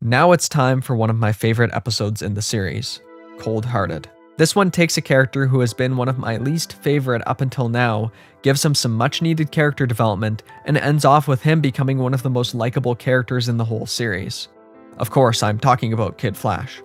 Now it's time for one of my favorite episodes in the series, Cold Hearted. This one takes a character who has been one of my least favorite up until now, gives him some much needed character development, and ends off with him becoming one of the most likable characters in the whole series. Of course, I'm talking about Kid Flash.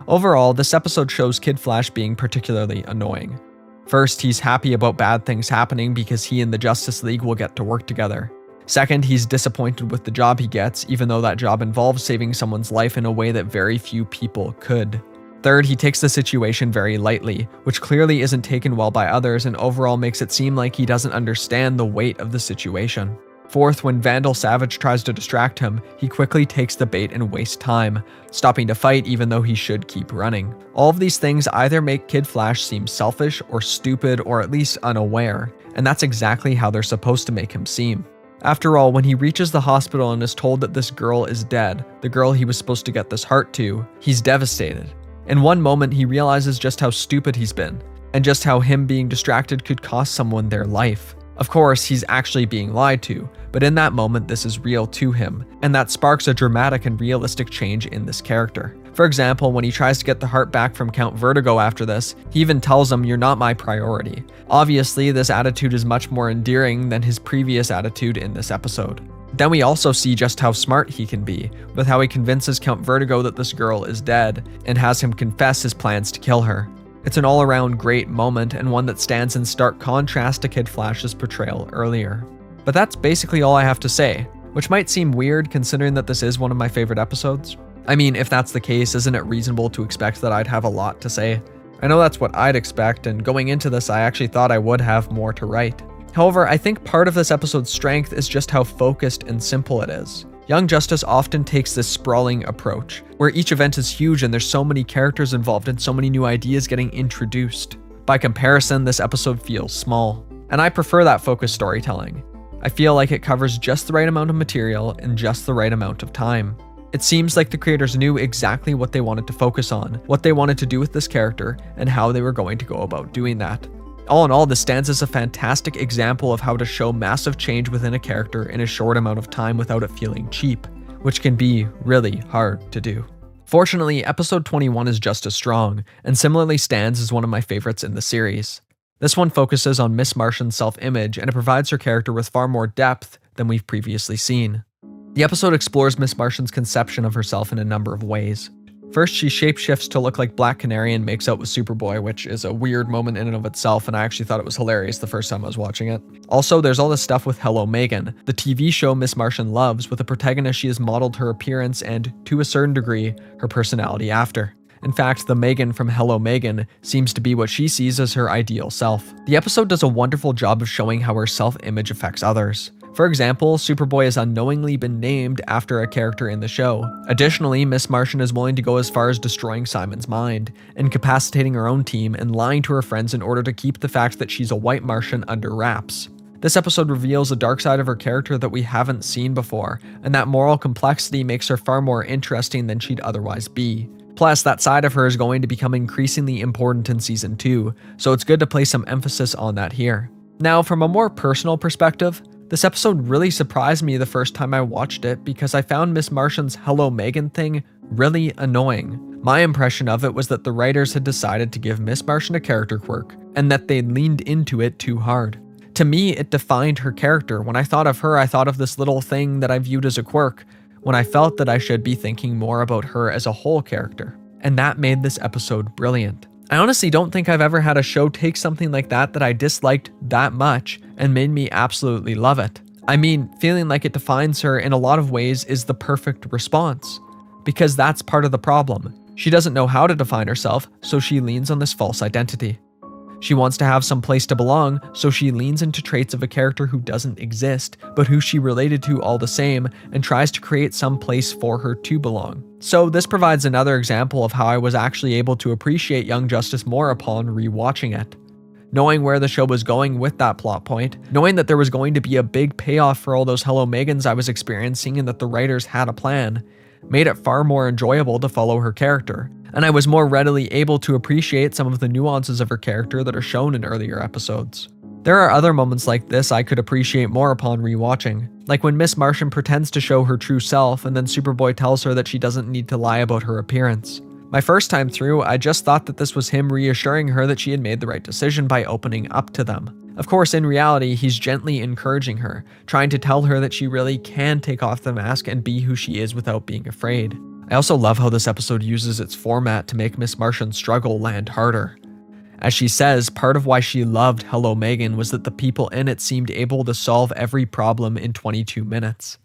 Overall, this episode shows Kid Flash being particularly annoying. First, he's happy about bad things happening because he and the Justice League will get to work together. Second, he's disappointed with the job he gets, even though that job involves saving someone's life in a way that very few people could. Third, he takes the situation very lightly, which clearly isn't taken well by others and overall makes it seem like he doesn't understand the weight of the situation. Fourth, when Vandal Savage tries to distract him, he quickly takes the bait and wastes time, stopping to fight even though he should keep running. All of these things either make Kid Flash seem selfish or stupid or at least unaware, and that's exactly how they're supposed to make him seem. After all, when he reaches the hospital and is told that this girl is dead, the girl he was supposed to get this heart to, he's devastated. In one moment, he realizes just how stupid he's been, and just how him being distracted could cost someone their life. Of course, he's actually being lied to, but in that moment, this is real to him, and that sparks a dramatic and realistic change in this character. For example, when he tries to get the heart back from Count Vertigo after this, he even tells him, "You're not my priority." Obviously, this attitude is much more endearing than his previous attitude in this episode. Then we also see just how smart he can be, with how he convinces Count Vertigo that this girl is dead, and has him confess his plans to kill her. It's an all-around great moment, and one that stands in stark contrast to Kid Flash's portrayal earlier. But that's basically all I have to say, which might seem weird considering that this is one of my favorite episodes. I mean, if that's the case, isn't it reasonable to expect that I'd have a lot to say? I know that's what I'd expect, and going into this I actually thought I would have more to write. However, I think part of this episode's strength is just how focused and simple it is. Young Justice often takes this sprawling approach, where each event is huge and there's so many characters involved and so many new ideas getting introduced. By comparison, this episode feels small, and I prefer that focused storytelling. I feel like it covers just the right amount of material in just the right amount of time. It seems like the creators knew exactly what they wanted to focus on, what they wanted to do with this character, and how they were going to go about doing that. All in all, this stands as a fantastic example of how to show massive change within a character in a short amount of time without it feeling cheap, which can be really hard to do. Fortunately, episode 21 is just as strong, and similarly stands as one of my favorites in the series. This one focuses on Miss Martian's self-image, and it provides her character with far more depth than we've previously seen. The episode explores Miss Martian's conception of herself in a number of ways. First, she shapeshifts to look like Black Canary and makes out with Superboy, which is a weird moment in and of itself, and I actually thought it was hilarious the first time I was watching it. Also, there's all this stuff with Hello Megan, the TV show Miss Martian loves, with a protagonist she has modeled her appearance and, to a certain degree, her personality after. In fact, the Megan from Hello Megan seems to be what she sees as her ideal self. The episode does a wonderful job of showing how her self-image affects others. For example, Superboy has unknowingly been named after a character in the show. Additionally, Miss Martian is willing to go as far as destroying Simon's mind, incapacitating her own team, and lying to her friends in order to keep the fact that she's a white Martian under wraps. This episode reveals a dark side of her character that we haven't seen before, and that moral complexity makes her far more interesting than she'd otherwise be. Plus, that side of her is going to become increasingly important in Season 2, so it's good to place some emphasis on that here. Now, from a more personal perspective, this episode really surprised me the first time I watched it because I found Miss Martian's Hello Megan thing really annoying. My impression of it was that the writers had decided to give Miss Martian a character quirk, and that they leaned into it too hard. To me, it defined her character. When I thought of her, I thought of this little thing that I viewed as a quirk, when I felt that I should be thinking more about her as a whole character. And that made this episode brilliant. I honestly don't think I've ever had a show take something like that I disliked that much and made me absolutely love it. I mean, feeling like it defines her in a lot of ways is the perfect response, because that's part of the problem. She doesn't know how to define herself, so she leans on this false identity. She wants to have some place to belong, so she leans into traits of a character who doesn't exist, but who she related to all the same, and tries to create some place for her to belong. So this provides another example of how I was actually able to appreciate Young Justice more upon rewatching it. Knowing where the show was going with that plot point, knowing that there was going to be a big payoff for all those Hello Megans I was experiencing and that the writers had a plan, made it far more enjoyable to follow her character. And I was more readily able to appreciate some of the nuances of her character that are shown in earlier episodes. There are other moments like this I could appreciate more upon rewatching, like when Miss Martian pretends to show her true self and then Superboy tells her that she doesn't need to lie about her appearance. My first time through, I just thought that this was him reassuring her that she had made the right decision by opening up to them. Of course, in reality, he's gently encouraging her, trying to tell her that she really can take off the mask and be who she is without being afraid. I also love how this episode uses its format to make Miss Martian's struggle land harder. As she says, part of why she loved Hello Megan was that the people in it seemed able to solve every problem in 22 minutes.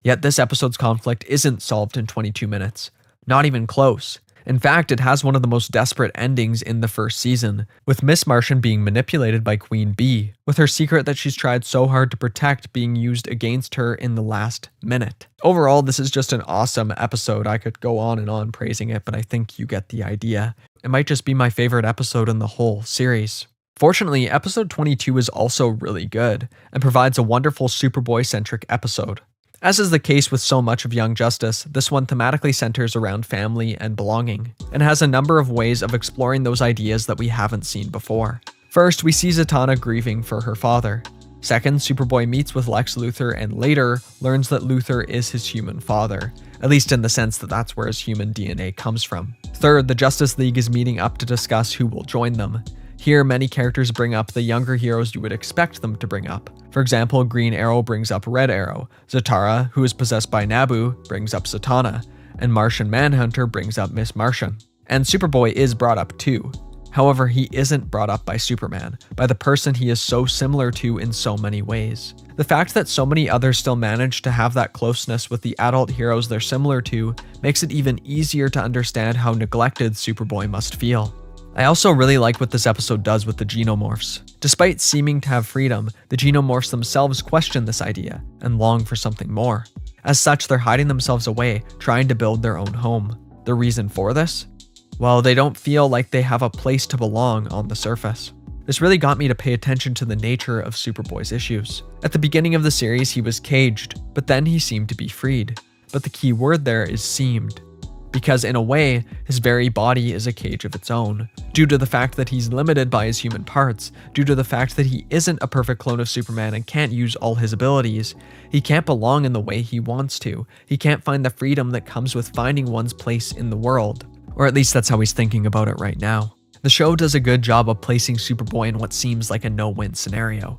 Yet this episode's conflict isn't solved in 22 minutes. Not even close. In fact, it has one of the most desperate endings in the first season, with Miss Martian being manipulated by Queen Bee, with her secret that she's tried so hard to protect being used against her in the last minute. Overall, this is just an awesome episode. I could go on and on praising it, but I think you get the idea. It might just be my favorite episode in the whole series. Fortunately, episode 22 is also really good, and provides a wonderful Superboy-centric episode. As is the case with so much of Young Justice, this one thematically centers around family and belonging, and has a number of ways of exploring those ideas that we haven't seen before. First, we see Zatanna grieving for her father. Second, Superboy meets with Lex Luthor and later learns that Luthor is his human father, at least in the sense that that's where his human DNA comes from. Third, the Justice League is meeting up to discuss who will join them. Here, many characters bring up the younger heroes you would expect them to bring up. For example, Green Arrow brings up Red Arrow, Zatara, who is possessed by Nabu, brings up Zatanna, and Martian Manhunter brings up Miss Martian. And Superboy is brought up too. However, he isn't brought up by Superman, by the person he is so similar to in so many ways. The fact that so many others still manage to have that closeness with the adult heroes they're similar to makes it even easier to understand how neglected Superboy must feel. I also really like what this episode does with the Genomorphs. Despite seeming to have freedom, the Genomorphs themselves question this idea and long for something more. As such, they're hiding themselves away, trying to build their own home. The reason for this? Well, they don't feel like they have a place to belong on the surface. This really got me to pay attention to the nature of Superboy's issues. At the beginning of the series, he was caged, but then he seemed to be freed. But the key word there is seemed. Because in a way, his very body is a cage of its own, due to the fact that he's limited by his human parts, due to the fact that he isn't a perfect clone of Superman and can't use all his abilities. He can't belong in the way he wants to. He can't find the freedom that comes with finding one's place in the world. Or at least that's how he's thinking about it right now. The show does a good job of placing Superboy in what seems like a no-win scenario.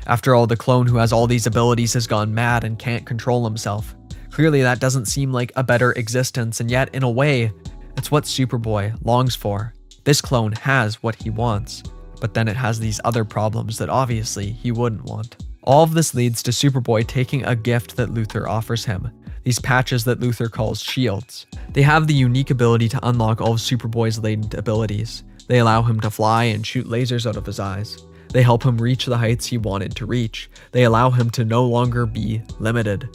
After all, the clone who has all these abilities has gone mad and can't control himself. Clearly that doesn't seem like a better existence, and yet in a way, it's what Superboy longs for. This clone has what he wants, but then it has these other problems that obviously he wouldn't want. All of this leads to Superboy taking a gift that Luthor offers him, these patches that Luthor calls shields. They have the unique ability to unlock all of Superboy's latent abilities. They allow him to fly and shoot lasers out of his eyes. They help him reach the heights he wanted to reach. They allow him to no longer be limited.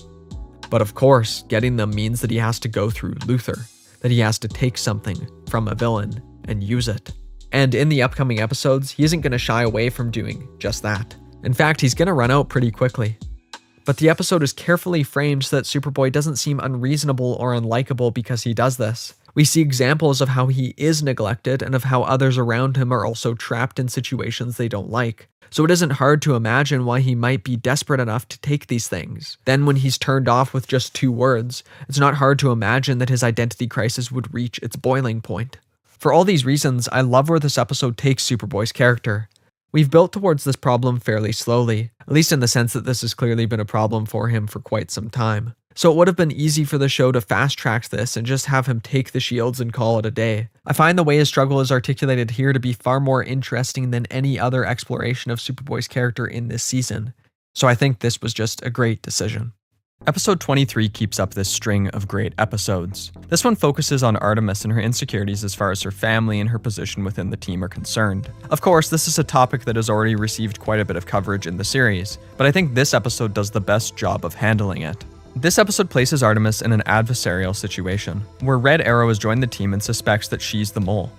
But of course, getting them means that he has to go through Luthor, that he has to take something from a villain and use it. And in the upcoming episodes, he isn't going to shy away from doing just that. In fact, he's going to run out pretty quickly. But the episode is carefully framed so that Superboy doesn't seem unreasonable or unlikable because he does this. We see examples of how he is neglected and of how others around him are also trapped in situations they don't like. So it isn't hard to imagine why he might be desperate enough to take these things. Then when he's turned off with just 2 words, it's not hard to imagine that his identity crisis would reach its boiling point. For all these reasons, I love where this episode takes Superboy's character. We've built towards this problem fairly slowly, at least in the sense that this has clearly been a problem for him for quite some time. So it would have been easy for the show to fast-track this and just have him take the shields and call it a day. I find the way his struggle is articulated here to be far more interesting than any other exploration of Superboy's character in this season. So I think this was just a great decision. Episode 23 keeps up this string of great episodes. This one focuses on Artemis and her insecurities as far as her family and her position within the team are concerned. Of course, this is a topic that has already received quite a bit of coverage in the series, but I think this episode does the best job of handling it. This episode places Artemis in an adversarial situation, where Red Arrow has joined the team and suspects that she's the mole.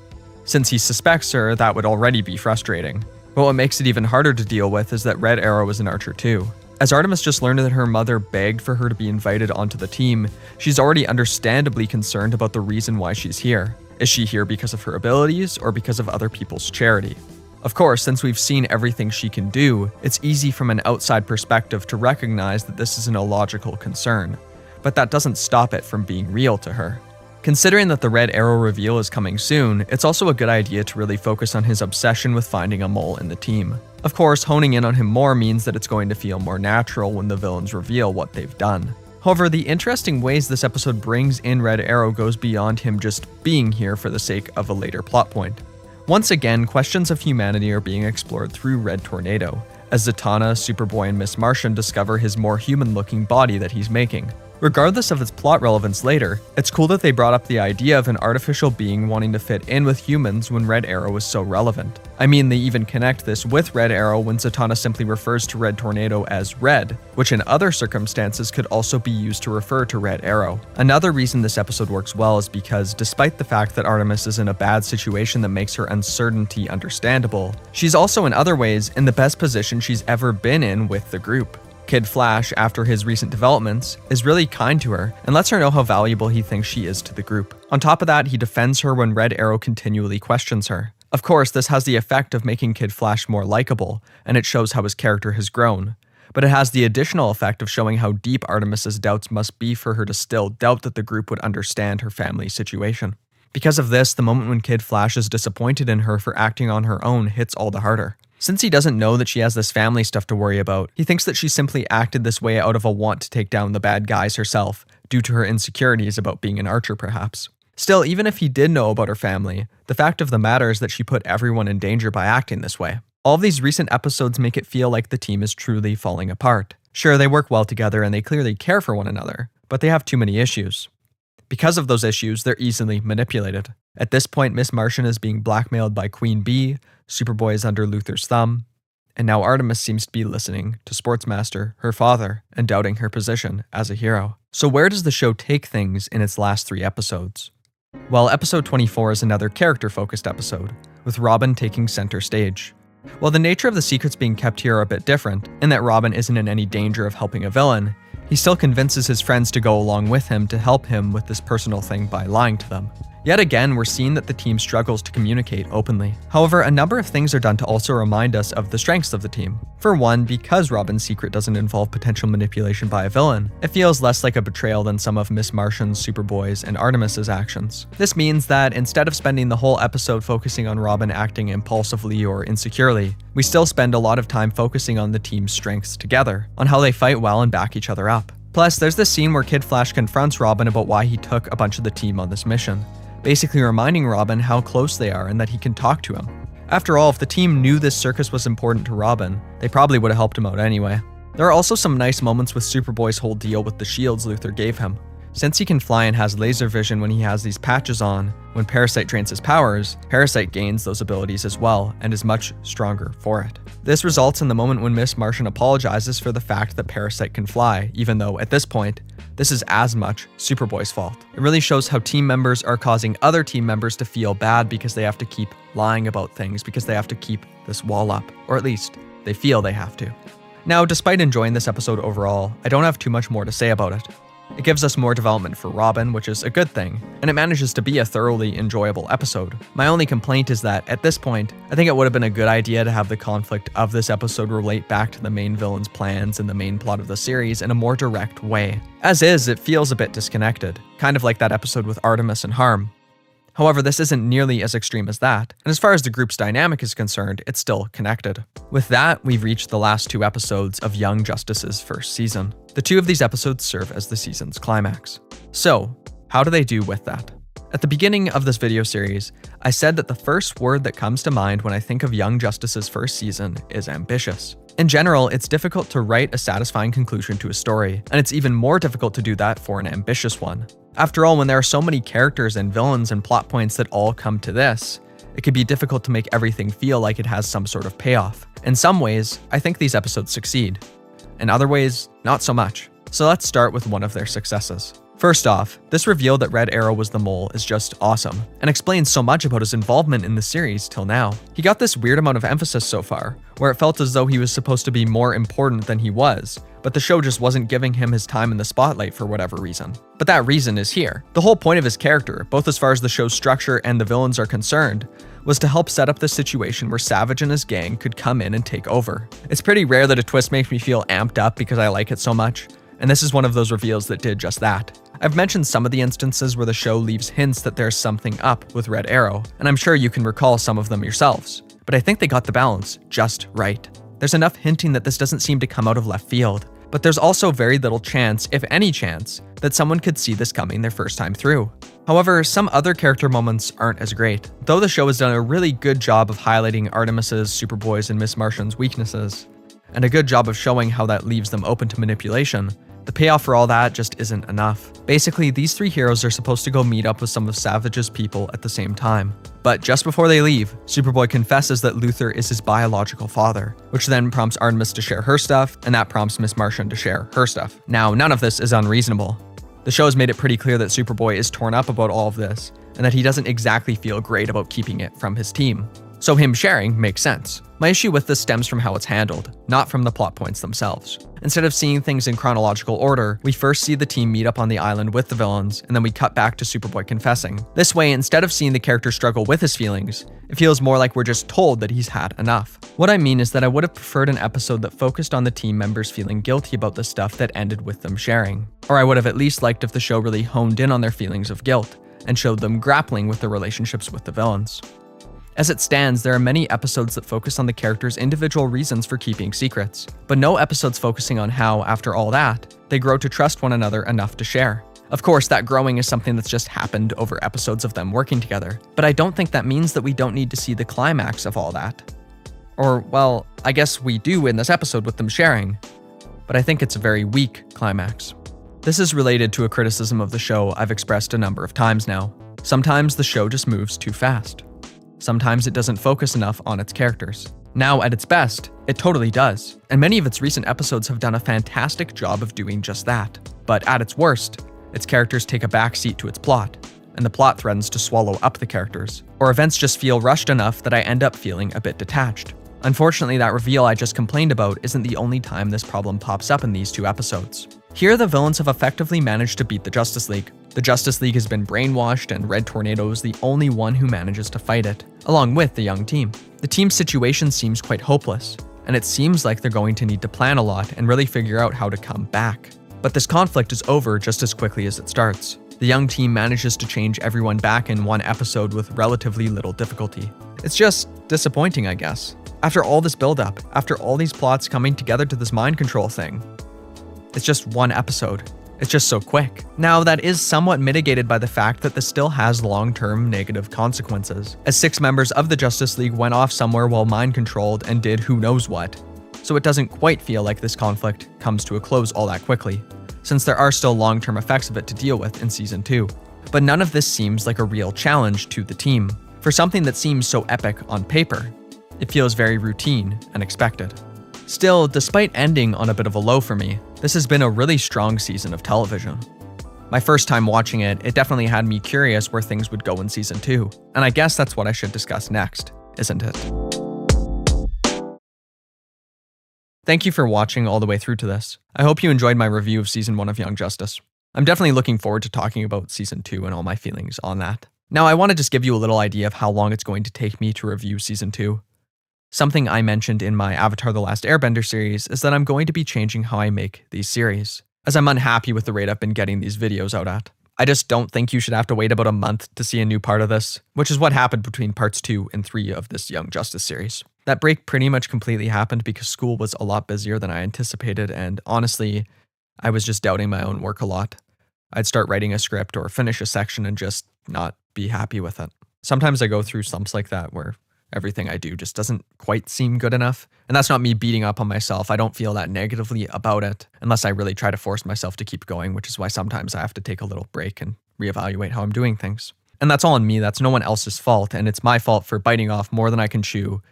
Since he suspects her, that would already be frustrating. But what makes it even harder to deal with is that Red Arrow is an archer too. As Artemis just learned that her mother begged for her to be invited onto the team, she's already understandably concerned about the reason why she's here. Is she here because of her abilities or because of other people's charity? Of course, since we've seen everything she can do, it's easy from an outside perspective to recognize that this is an illogical concern, but that doesn't stop it from being real to her. Considering that the Red Arrow reveal is coming soon, it's also a good idea to really focus on his obsession with finding a mole in the team. Of course, honing in on him more means that it's going to feel more natural when the villains reveal what they've done. However, the interesting ways this episode brings in Red Arrow goes beyond him just being here for the sake of a later plot point. Once again, questions of humanity are being explored through Red Tornado, as Zatanna, Superboy, and Miss Martian discover his more human-looking body that he's making. Regardless of its plot relevance later, it's cool that they brought up the idea of an artificial being wanting to fit in with humans when Red Arrow is so relevant. I mean, they even connect this with Red Arrow when Zatanna simply refers to Red Tornado as Red, which in other circumstances could also be used to refer to Red Arrow. Another reason this episode works well is because, despite the fact that Artemis is in a bad situation that makes her uncertainty understandable, she's also in other ways in the best position she's ever been in with the group. Kid Flash, after his recent developments, is really kind to her and lets her know how valuable he thinks she is to the group. On top of that, he defends her when Red Arrow continually questions her. Of course, this has the effect of making Kid Flash more likable, and it shows how his character has grown. But it has the additional effect of showing how deep Artemis's doubts must be for her to still doubt that the group would understand her family's situation. Because of this, the moment when Kid Flash is disappointed in her for acting on her own hits all the harder. Since he doesn't know that she has this family stuff to worry about, he thinks that she simply acted this way out of a want to take down the bad guys herself, due to her insecurities about being an archer perhaps. Still, even if he did know about her family, the fact of the matter is that she put everyone in danger by acting this way. All of these recent episodes make it feel like the team is truly falling apart. Sure, they work well together and they clearly care for one another, but they have too many issues. Because of those issues, they're easily manipulated. At this point, Miss Martian is being blackmailed by Queen Bee, Superboy is under Luther's thumb, and now Artemis seems to be listening to Sportsmaster, her father, and doubting her position as a hero. So where does the show take things in its last 3 episodes? Well, episode 24 is another character-focused episode, with Robin taking center stage. While the nature of the secrets being kept here are a bit different, in that Robin isn't in any danger of helping a villain, he still convinces his friends to go along with him to help him with this personal thing by lying to them. Yet again, we're seeing that the team struggles to communicate openly. However, a number of things are done to also remind us of the strengths of the team. For one, because Robin's secret doesn't involve potential manipulation by a villain, it feels less like a betrayal than some of Miss Martian's, Superboy's, and Artemis's actions. This means that instead of spending the whole episode focusing on Robin acting impulsively or insecurely, we still spend a lot of time focusing on the team's strengths together, on how they fight well and back each other up. Plus, there's this scene where Kid Flash confronts Robin about why he took a bunch of the team on this mission, basically reminding Robin how close they are and that he can talk to him. After all, if the team knew this circus was important to Robin, they probably would have helped him out anyway. There are also some nice moments with Superboy's whole deal with the shields Luther gave him. Since he can fly and has laser vision when he has these patches on, when Parasite drains his powers, Parasite gains those abilities as well and is much stronger for it. This results in the moment when Miss Martian apologizes for the fact that Parasite can fly, even though at this point, this is as much Superboy's fault. It really shows how team members are causing other team members to feel bad because they have to keep lying about things, because they have to keep this wall up, or at least they feel they have to. Now, despite enjoying this episode overall, I don't have too much more to say about it. It gives us more development for Robin, which is a good thing, and it manages to be a thoroughly enjoyable episode. My only complaint is that, at this point, I think it would have been a good idea to have the conflict of this episode relate back to the main villain's plans and the main plot of the series in a more direct way. As is, it feels a bit disconnected, kind of like that episode with Artemis and Harm. However, this isn't nearly as extreme as that, and as far as the group's dynamic is concerned, it's still connected. With that, we've reached the last 2 episodes of Young Justice's first season. The 2 of these episodes serve as the season's climax. So, how do they do with that? At the beginning of this video series, I said that the first word that comes to mind when I think of Young Justice's first season is ambitious. In general, it's difficult to write a satisfying conclusion to a story, and it's even more difficult to do that for an ambitious one. After all, when there are so many characters and villains and plot points that all come to this, it can be difficult to make everything feel like it has some sort of payoff. In some ways, I think these episodes succeed. In other ways, not so much. So let's start with one of their successes. First off, this reveal that Red Arrow was the mole is just awesome, and explains so much about his involvement in the series till now. He got this weird amount of emphasis so far, where it felt as though he was supposed to be more important than he was, but the show just wasn't giving him his time in the spotlight for whatever reason. But that reason is here. The whole point of his character, both as far as the show's structure and the villains are concerned, was to help set up the situation where Savage and his gang could come in and take over. It's pretty rare that a twist makes me feel amped up because I like it so much, and this is one of those reveals that did just that. I've mentioned some of the instances where the show leaves hints that there's something up with Red Arrow, and I'm sure you can recall some of them yourselves, but I think they got the balance just right. There's enough hinting that this doesn't seem to come out of left field, but there's also very little chance, if any chance, that someone could see this coming their first time through. However, some other character moments aren't as great. Though the show has done a really good job of highlighting Artemis's, Superboy's, and Miss Martian's weaknesses, and a good job of showing how that leaves them open to manipulation, the payoff for all that just isn't enough. Basically, these three heroes are supposed to go meet up with some of Savage's people at the same time. But just before they leave, Superboy confesses that Luthor is his biological father, which then prompts Artemis to share her stuff, and that prompts Miss Martian to share her stuff. Now, none of this is unreasonable. The show has made it pretty clear that Superboy is torn up about all of this, and that he doesn't exactly feel great about keeping it from his team. So him sharing makes sense. My issue with this stems from how it's handled, not from the plot points themselves. Instead of seeing things in chronological order, we first see the team meet up on the island with the villains, and then we cut back to Superboy confessing. This way, instead of seeing the character struggle with his feelings, it feels more like we're just told that he's had enough. What I mean is that I would have preferred an episode that focused on the team members feeling guilty about the stuff that ended with them sharing. Or I would have at least liked if the show really honed in on their feelings of guilt, and showed them grappling with their relationships with the villains. As it stands, there are many episodes that focus on the characters' individual reasons for keeping secrets, but no episodes focusing on how, after all that, they grow to trust one another enough to share. Of course, that growing is something that's just happened over episodes of them working together, but I don't think that means that we don't need to see the climax of all that. Or, well, I guess we do in this episode with them sharing, but I think it's a very weak climax. This is related to a criticism of the show I've expressed a number of times now. Sometimes the show just moves too fast. Sometimes it doesn't focus enough on its characters. Now, at its best, it totally does, and many of its recent episodes have done a fantastic job of doing just that. But at its worst, its characters take a backseat to its plot, and the plot threatens to swallow up the characters, or events just feel rushed enough that I end up feeling a bit detached. Unfortunately, that reveal I just complained about isn't the only time this problem pops up in these two episodes. Here, the villains have effectively managed to beat the Justice League. The Justice League has been brainwashed, and Red Tornado is the only one who manages to fight it, along with the young team. The team's situation seems quite hopeless, and it seems like they're going to need to plan a lot and really figure out how to come back. But this conflict is over just as quickly as it starts. The young team manages to change everyone back in one episode with relatively little difficulty. It's just disappointing, I guess. After all this build-up, after all these plots coming together to this mind control thing, it's just one episode. It's just so quick. Now, that is somewhat mitigated by the fact that this still has long-term negative consequences, as 6 members of the Justice League went off somewhere while mind-controlled and did who knows what. So it doesn't quite feel like this conflict comes to a close all that quickly, since there are still long-term effects of it to deal with in Season 2. But none of this seems like a real challenge to the team. For something that seems so epic on paper, it feels very routine and expected. Still, despite ending on a bit of a low for me, this has been a really strong season of television. My first time watching it, it definitely had me curious where things would go in Season 2, and I guess that's what I should discuss next, isn't it? Thank you for watching all the way through to this. I hope you enjoyed my review of Season 1 of Young Justice. I'm definitely looking forward to talking about Season 2 and all my feelings on that. Now, I want to just give you a little idea of how long it's going to take me to review Season 2. Something I mentioned in my Avatar: The Last Airbender series is that I'm going to be changing how I make these series, as I'm unhappy with the rate I've been getting these videos out at. I just don't think you should have to wait about a month to see a new part of this, which is what happened between parts 2 and 3 of this Young Justice series. That break pretty much completely happened because school was a lot busier than I anticipated, and honestly, I was just doubting my own work a lot. I'd start writing a script or finish a section and just not be happy with it. Sometimes I go through slumps like that where everything I do just doesn't quite seem good enough. And that's not me beating up on myself. I don't feel that negatively about it unless I really try to force myself to keep going, which is why sometimes I have to take a little break and reevaluate how I'm doing things. And that's all on me. That's no one else's fault. And it's my fault for biting off more than I can chew.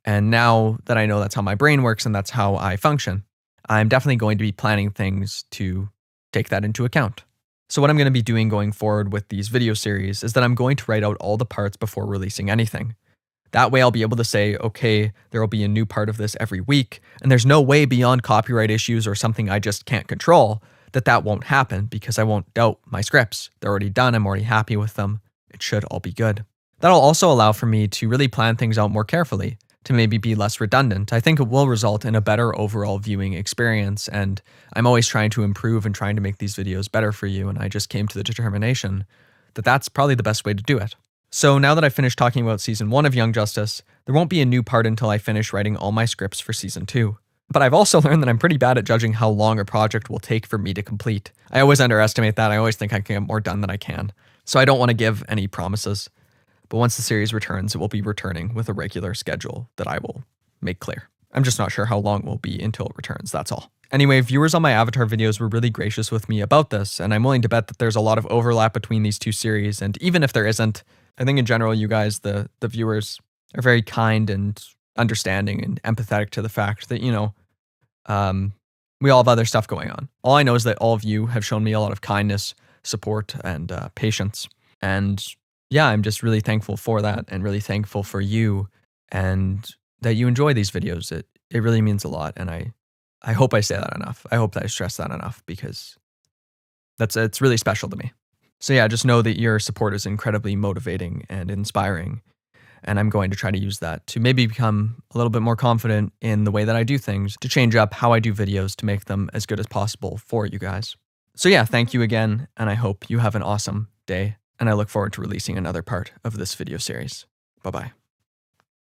And now that I know that's how my brain works and that's how I function, I'm definitely going to be planning things to take that into account. So what I'm going to be doing going forward with these video series is that I'm going to write out all the parts before releasing anything. That way I'll be able to say, okay, there will be a new part of this every week, and there's no way beyond copyright issues or something I just can't control that won't happen because I won't doubt my scripts. They're already done, I'm already happy with them. It should all be good. That'll also allow for me to really plan things out more carefully, to maybe be less redundant. I think it will result in a better overall viewing experience, and I'm always trying to improve and trying to make these videos better for you, and I just came to the determination that that's probably the best way to do it. So now that I've finished talking about Season 1 of Young Justice, there won't be a new part until I finish writing all my scripts for Season 2. But I've also learned that I'm pretty bad at judging how long a project will take for me to complete. I always underestimate that. I always think I can get more done than I can. So I don't want to give any promises. But once the series returns, it will be returning with a regular schedule that I will make clear. I'm just not sure how long it will be until it returns, that's all. Anyway, viewers on my Avatar videos were really gracious with me about this, and I'm willing to bet that there's a lot of overlap between these two series, and even if there isn't, I think in general you guys, the viewers, are very kind and understanding and empathetic to the fact that, we all have other stuff going on. All I know is that all of you have shown me a lot of kindness, support, and patience. And yeah, I'm just really thankful for that and really thankful for you and that you enjoy these videos. It really means a lot. And I hope I say that enough. I hope that I stress that enough because it's really special to me. So yeah, just know that your support is incredibly motivating and inspiring. And I'm going to try to use that to maybe become a little bit more confident in the way that I do things, to change up how I do videos to make them as good as possible for you guys. So yeah, thank you again, and I hope you have an awesome day, and I look forward to releasing another part of this video series. Bye-bye.